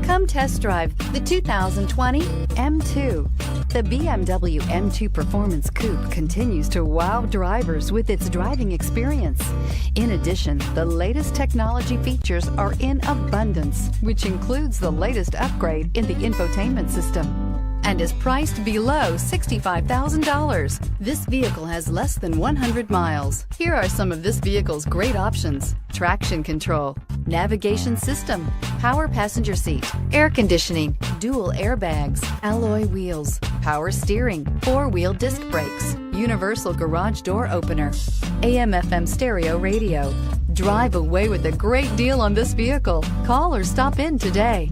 Come test drive the 2020 M2. The BMW M2 Performance Coupe continues to wow drivers with its driving experience. In addition, the latest technology features are in abundance, which includes the latest upgrade in the infotainment system, and is priced below $65,000. This vehicle has less than 100 miles. Here are some of this vehicle's great options: traction control, navigation system, power passenger seat, air conditioning, dual airbags, alloy wheels, power steering, four-wheel disc brakes, universal garage door opener, AM/FM stereo radio. Drive away with a great deal on this vehicle. Call or stop in today.